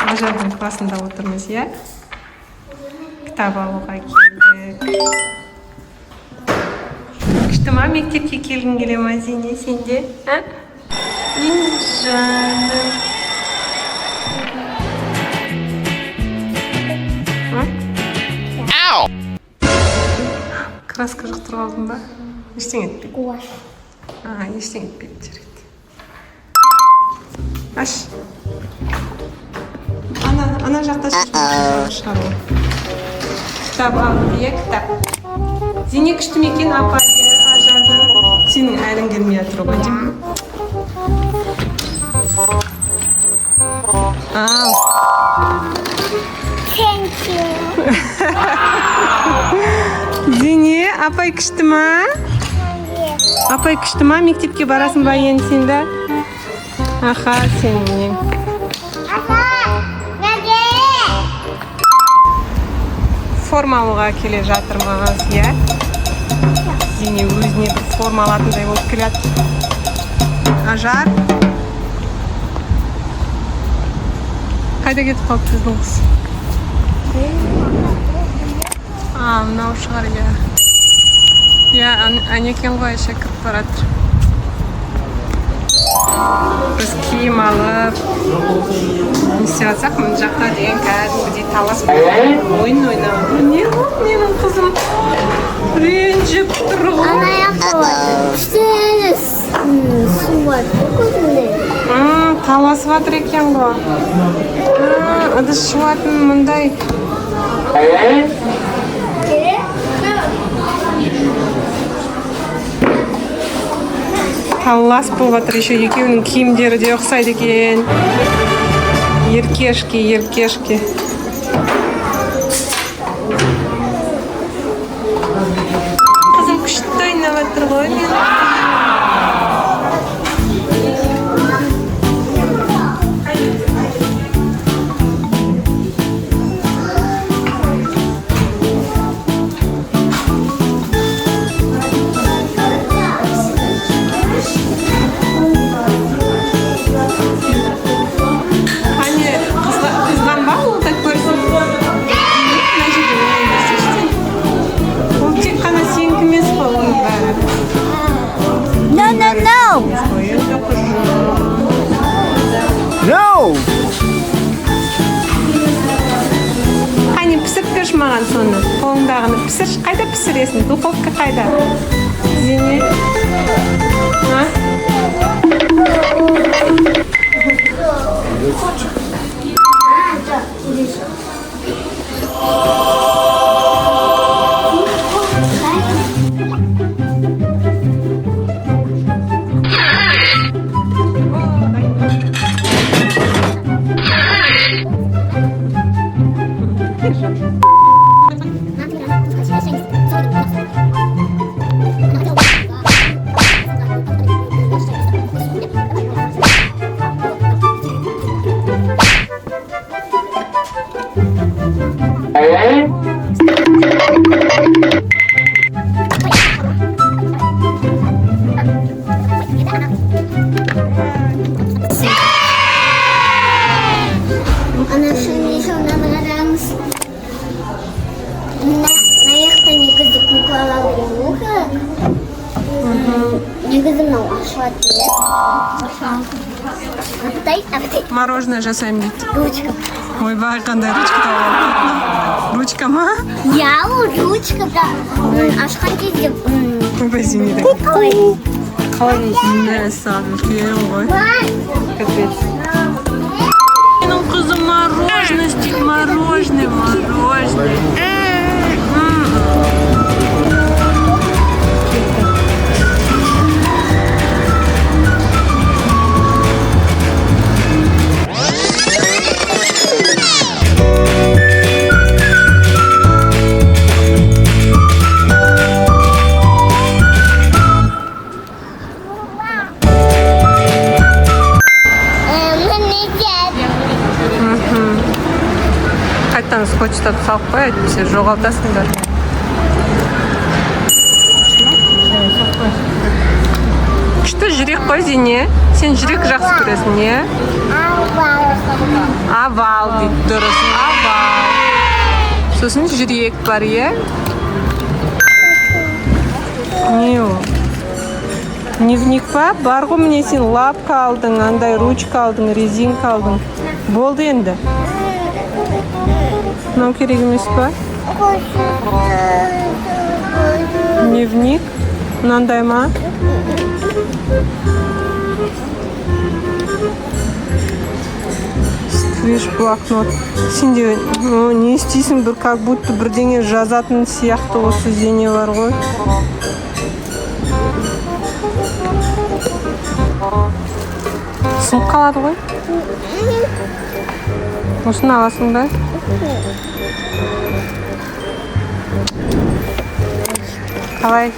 Ажардың классында отырмыз, иә? Кітап алуға келдік. Күшті ма, мектепке келгің келе ма, Зине, сенде? Жаным. Краска жұқтырып алдың ба? Ештеңе етпейді. Гуаш. Ештеңе етпейді, жарайды. Аш. Ана жақта шығару. Кітап алып, кітап. Зине күшті ме екен, апа, ажардың? Сенің әлің келмей жатыр ғой, деймін. Thank you. Зине, апай күшті ма? Апай күшті ма? Мектепке барасың ба енді сен де? Аха, сен не? Форма алуға келе жатырмыз, иә? Зине өзіне бір форма алатындай болып келеді. Ажар? Қайда кетіп қалып біздің қыз? Мынау шығар, иә. Иә, әнекен ғой әше кіріп баратыр. Біз киім алып, не істеп жатсақ, мына жақта деген кәдімгідей талас ойын ойнап. Не ғой, менің қызым? Ренжіп тұр ғой. Ана жақта бар. Су бар. Таласып жатыр екен ғой. Ыдыс жуатын мұндай. Талас болып жатыр, еще екеуінің киімдері де ұқсайды екен. Еркешке. Қызым күшті ойнап жатыр ғой мен. Маған соны, қолыңдағыны пісір, қайда пісіресің? Духовка қайда? Зине? Мороженое жасаймын дейді. Ручка. Ойбай, қандай ручка тауып. Ручка ма? Я ручка, да. Ашқан кезде. Ойбай, Зинеде. Қалай мәссаған үлкен ғой. Капец. Менің қызым мороженое істейді, мороженое. Почтаны салып қой, әйтпесе жоғалтасыңдар. Күшті жүрек қой, Зине. Сен жүрек жақсы көресің, не? Овал дейді, дұрыс. Овал. Сосын жүрек бар, иә? Не ол? Дневник па? Бар ғой міне сен лапка алдың, андай ручка алдың, резинка алдың. Болды енді. Мынау керек емес па? Дневник. Мынандай ма? Сквиш блокнот. Сен де не істейсің, бір как будто бірдеңе жазатын сияқты осы зене бар ғой. Сынып қалады ғой. Осыны аласың ба? Қалай?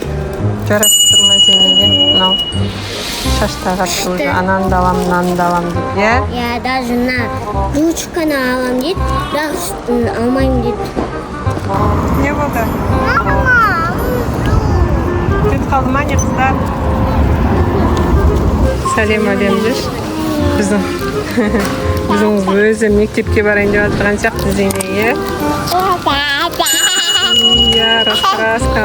Жарасып тұр ма сенеге? Мынау шаштарға тоже ананы да аламын, мынаны да аламын деп, иә? Я даже на ручканы аламын дейді, бірақ алмаймын дейді. Не болды? Кетіп қалды ма, не қыздар? Сәлем әлемдер. Біздің өзі мектепке барайын деп отырған сияқты Зейнеге. Иә, раскраска.